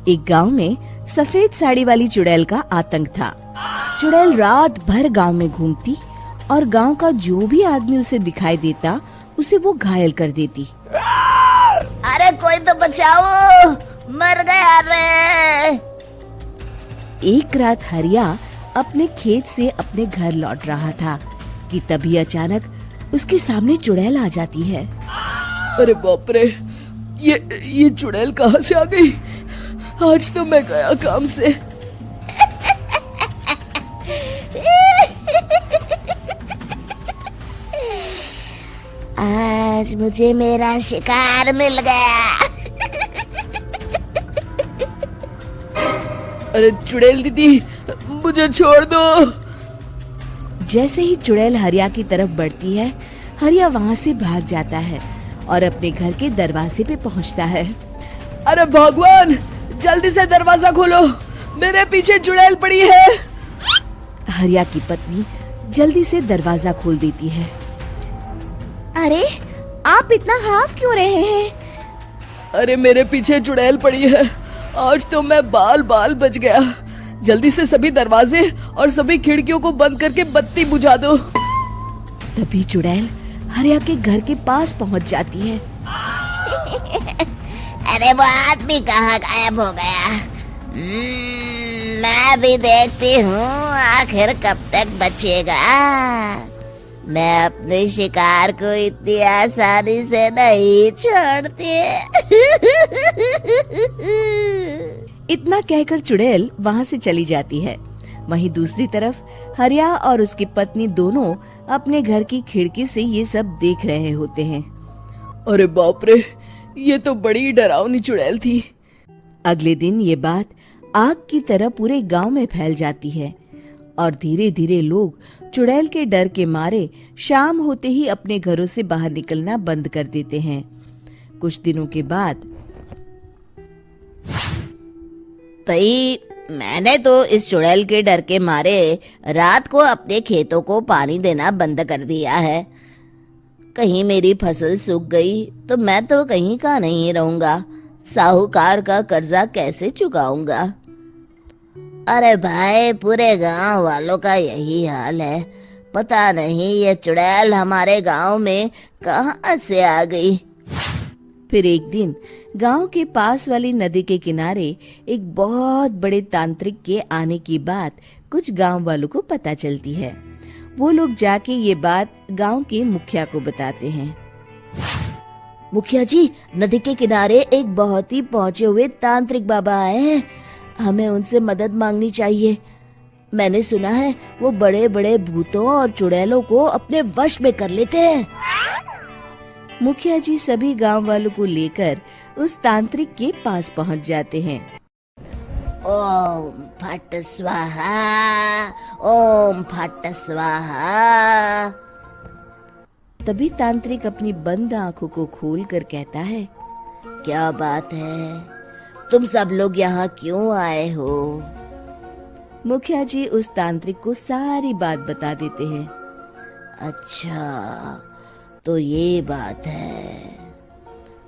एक गांव में सफेद साड़ी वाली चुड़ैल का आतंक था। चुड़ैल रात भर गांव में घूमती और गांव का जो भी आदमी उसे दिखाई देता उसे वो घायल कर देती। अरे कोई तो बचाओ, मर गया रे। एक रात हरिया अपने खेत से अपने घर लौट रहा था कि तभी अचानक उसके सामने चुड़ैल आ जाती है। अरे बाप रे, ये चुड़ैल कहाँ से आ गई? आज तो मैं गया काम से। आज मुझे मेरा शिकार मिल गया। अरे चुड़ैल दीदी, मुझे छोड़ दो। जैसे ही चुड़ैल हरिया की तरफ बढ़ती है, हरिया वहाँ से भाग जाता है और अपने घर के दरवाजे पे पहुँचता है। अरे भगवान, जल्दी से दरवाजा खोलो, मेरे पीछे चुड़ैल पड़ी है। हरिया की पत्नी जल्दी से दरवाजा खोल देती है। अरे आप इतना हाफ क्यों रहे हैं? अरे मेरे पीछे चुड़ैल पड़ी है, आज तो मैं बाल बच गया। जल्दी से सभी दरवाजे और सभी खिड़कियों को बंद करके बत्ती बुझा दो। तभी चुड़ैल हरिया के घर के पास पहुंच जाती है। अरे वो आदमी कहाँ गायब हो गया? मैं भी देखती हूँ आखिर कब तक बचेगा। मैं अपने शिकार को इतनी आसानी से नहीं छोड़ती। इतना कहकर चुड़ैल वहाँ से चली जाती है। वहीं दूसरी तरफ हरिया और उसकी पत्नी दोनों अपने घर की खिड़की से ये सब देख रहे होते हैं। अरे बाप रे, ये तो बड़ी डरावनी चुड़ैल थी। अगले दिन ये बात आग की तरह पूरे गांव में फैल जाती है और धीरे धीरे लोग चुड़ैल के डर के मारे शाम होते ही अपने घरों से बाहर निकलना बंद कर देते हैं। कुछ दिनों के बाद भाई, मैंने तो इस चुड़ैल के डर के मारे रात को अपने खेतों को पानी देना बंद कर दिया है। कहीं मेरी फसल सूख गई तो मैं तो कहीं का नहीं रहूंगा। साहूकार का कर्जा कैसे चुकाऊंगा? अरे भाई, पूरे गांव वालों का यही हाल है। पता नहीं ये चुड़ैल हमारे गांव में कहां से आ गई। फिर एक दिन गांव के पास वाली नदी के किनारे एक बहुत बड़े तांत्रिक के आने की बात कुछ गांव वालों को पता चलती है। वो लोग जाके ये बात गांव के मुखिया को बताते हैं। मुखिया जी, नदी के किनारे एक बहुत ही पहुंचे हुए तांत्रिक बाबा आए हैं। हमें उनसे मदद मांगनी चाहिए। मैंने सुना है वो बड़े बड़े भूतों और चुड़ैलों को अपने वश में कर लेते हैं। मुखिया जी सभी गांव वालों को लेकर उस तांत्रिक के पास पहुंच जाते हैं। ओम फट स्वाहा, ओम फट स्वाहा। तभी तांत्रिक अपनी बंद आंखों को खोलकर कहता है, क्या बात है? तुम सब लोग यहाँ क्यों आए हो? मुखिया जी उस तांत्रिक को सारी बात बता देते हैं। अच्छा, तो ये बात है।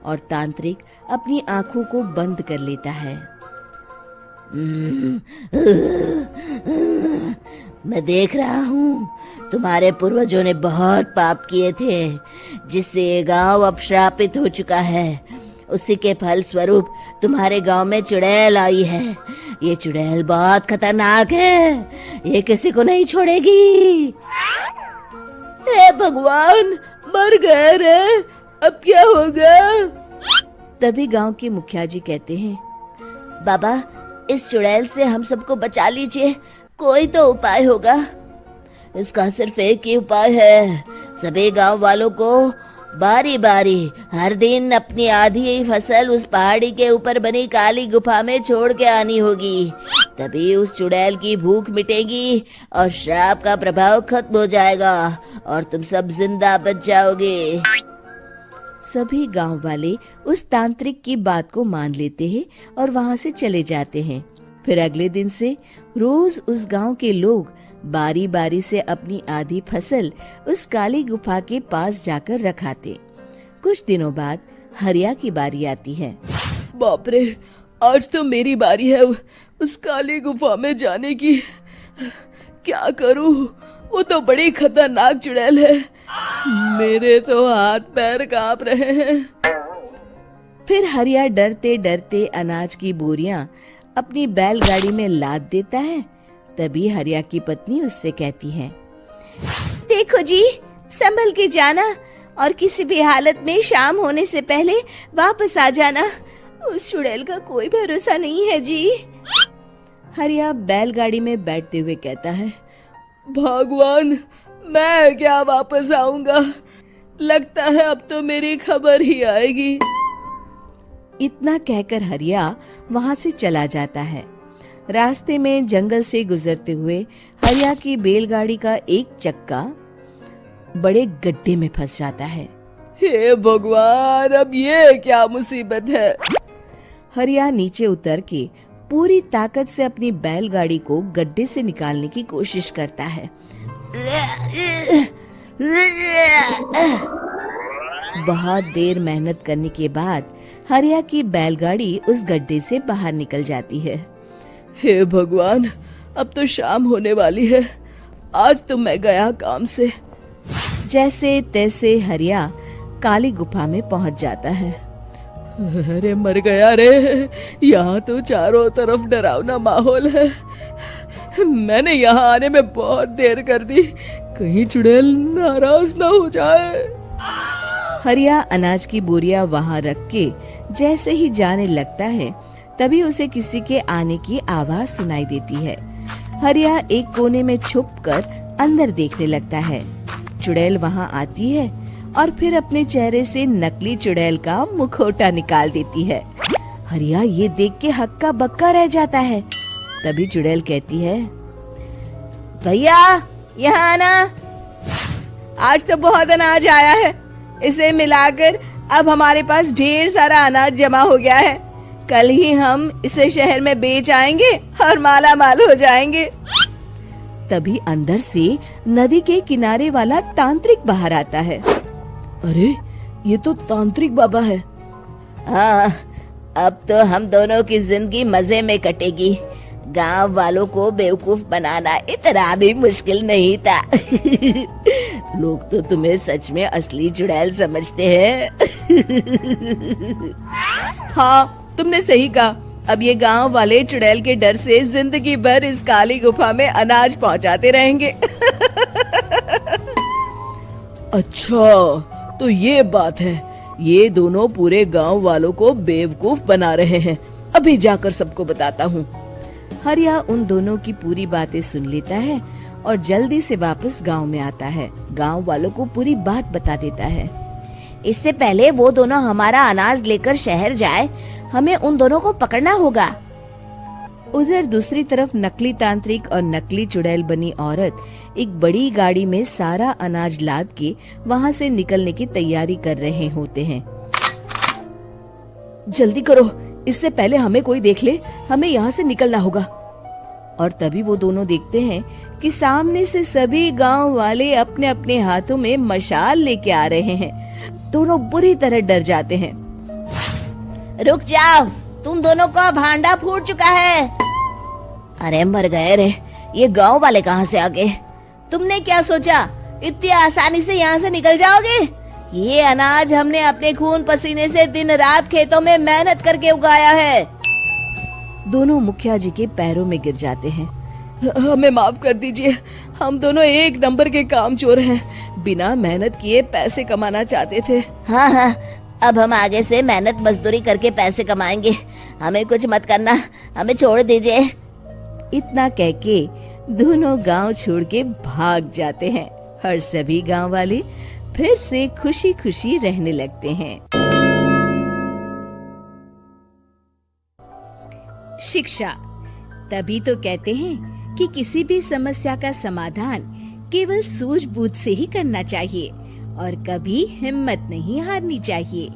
और तांत्रिक अपनी आंखों को बंद कर लेता है। मैं देख रहा हूँ तुम्हारे पूर्वजों ने बहुत पाप किए थे, जिससे ये गांव अब श्रापित हो चुका है। उसी के फल स्वरूप तुम्हारे गांव में चुड़ैल आई है। ये चुड़ैल बहुत खतरनाक है, ये किसी को नहीं छोड़ेगी। हे भगवान, मर गए रे, अब क्या होगा? तभी गांव के मुखिया जी कहते हैं, बाबा, इस चुड़ैल से हम सबको बचा लीजिए। कोई तो उपाय होगा। इसका सिर्फ एक ही उपाय है। सभी गांव वालों को बारी बारी हर दिन अपनी आधी फसल उस पहाड़ी के ऊपर बनी काली गुफा में छोड़ के आनी होगी। तभी उस चुड़ैल की भूख मिटेगी और श्राप का प्रभाव खत्म हो जाएगा और तुम सब जिंदा बच जाओगे। सभी गांव वाले उस तांत्रिक की बात को मान लेते हैं और वहां से चले जाते हैं। फिर अगले दिन से रोज उस गांव के लोग बारी बारी से अपनी आधी फसल उस काली गुफा के पास जाकर रखाते। कुछ दिनों बाद हरिया की बारी आती है। बाप रे, आज तो मेरी बारी है उस काली गुफा में जाने की। क्या करूं, वो तो बड़ी खतरनाक चुड़ैल है। मेरे तो हाथ पैर कांप रहे हैं। फिर हरिया डरते डरते अनाज की बोरियां अपनी बैलगाड़ी में लाद देता है। तभी हरिया की पत्नी उससे कहती है, देखो जी, संभल के जाना और किसी भी हालत में शाम होने से पहले वापस आ जाना। उस चुड़ैल का कोई भरोसा नहीं है जी। हरिया बैलगाड़ी में बैठते हुए कहता है, भगवान, मैं क्या वापस आऊंगा। लगता है अब तो मेरी खबर ही आएगी। इतना कहकर हरिया वहां से चला जाता है। रास्ते में जंगल से गुजरते हुए हरिया की बैलगाड़ी का एक चक्का बड़े गड्ढे में फंस जाता है। हे भगवान, अब ये क्या मुसीबत है। हरिया नीचे उतर के पूरी ताकत से अपनी बैलगाड़ी को गड्ढे से निकालने की कोशिश करता है। बहुत देर मेहनत करने के बाद हरिया की बैलगाड़ी उस गड्ढे से बाहर निकल जाती है। हे भगवान, अब तो शाम होने वाली है। आज तो मैं गया काम से। जैसे तैसे हरिया काली गुफा में पहुंच जाता है। अरे मर गया रे, यहाँ तो चारों तरफ डरावना माहौल है। मैंने यहाँ आने में बहुत देर कर दी, कहीं चुड़ैल नाराज ना हो जाए। हरिया अनाज की बोरियां वहां रख के जैसे ही जाने लगता है, तभी उसे किसी के आने की आवाज सुनाई देती है। हरिया एक कोने में छुपकर अंदर देखने लगता है। चुड़ैल वहां आती है और फिर अपने चेहरे से नकली चुड़ैल का मुखौटा निकाल देती है। हरिया ये देख के हक्का बक्का रह जाता है। तभी चुड़ैल कहती है, भैया यहाँ आना। आज तो बहुत अनाज आया है, इसे मिलाकर अब हमारे पास ढेर सारा अनाज जमा हो गया है। कल ही हम इसे शहर में बेच आएंगे और माला माल हो जाएंगे। तभी अंदर से नदी के किनारे वाला तांत्रिक बाहर आता है। अरे, ये तो तांत्रिक बाबा है। हाँ, अब तो हम दोनों की जिंदगी मजे में कटेगी। गांव वालों को बेवकूफ बनाना इतना भी मुश्किल नहीं था। लोग तो तुम्हें सच में असली चुड़ैल समझते हैं। हाँ, तुमने सही कहा। अब ये गांव वाले चुड़ैल के डर से जिंदगी भर इस काली गुफा में अनाज पहुंचाते रहेंगे। अच्छा, तो ये बात है। ये दोनों पूरे गांव वालों को बेवकूफ बना रहे हैं। अभी जाकर सबको बताता हूँ। हरिया उन दोनों की पूरी बातें सुन लेता है और जल्दी से वापस गांव में आता है। गांव वालों को पूरी बात बता देता है। इससे पहले वो दोनों हमारा अनाज लेकर शहर जाए, हमें उन दोनों को पकड़ना होगा। उधर दूसरी तरफ नकली तांत्रिक और नकली चुड़ैल बनी औरत एक बड़ी गाड़ी में सारा अनाज लाद के वहां से निकलने की तैयारी कर रहे होते हैं। जल्दी करो, इससे पहले हमें कोई देख ले। हमें यहाँ से निकलना होगा। और तभी वो दोनों देखते हैं कि सामने से सभी गांव वाले अपने अपने हाथों में मशाल लेके आ रहे हैं। दोनों बुरी तरह डर जाते हैं। रुक जाओ, तुम दोनों का भांडा फूट चुका है। अरे मर गए रे, ये गांव वाले कहाँ से आ गए? तुमने क्या सोचा इतनी आसानी से यहाँ से निकल जाओगे? ये अनाज हमने अपने खून पसीने से दिन रात खेतों में मेहनत करके उगाया है। दोनों मुखिया जी के पैरों में गिर जाते हैं। हमें माफ कर दीजिए, हम दोनों एक नंबर के कामचोर हैं। बिना मेहनत किए पैसे कमाना चाहते थे। हाँ, अब हम आगे से मेहनत मजदूरी करके पैसे कमाएंगे। हमें कुछ मत करना, हमें छोड़ दीजिए। इतना कह के दोनों गांव छोड़ के भाग जाते हैं और सभी गांव वाले फिर से खुशी खुशी रहने लगते हैं। शिक्षा, तभी तो कहते हैं कि किसी भी समस्या का समाधान केवल सूझबूझ से ही करना चाहिए और कभी हिम्मत नहीं हारनी चाहिए।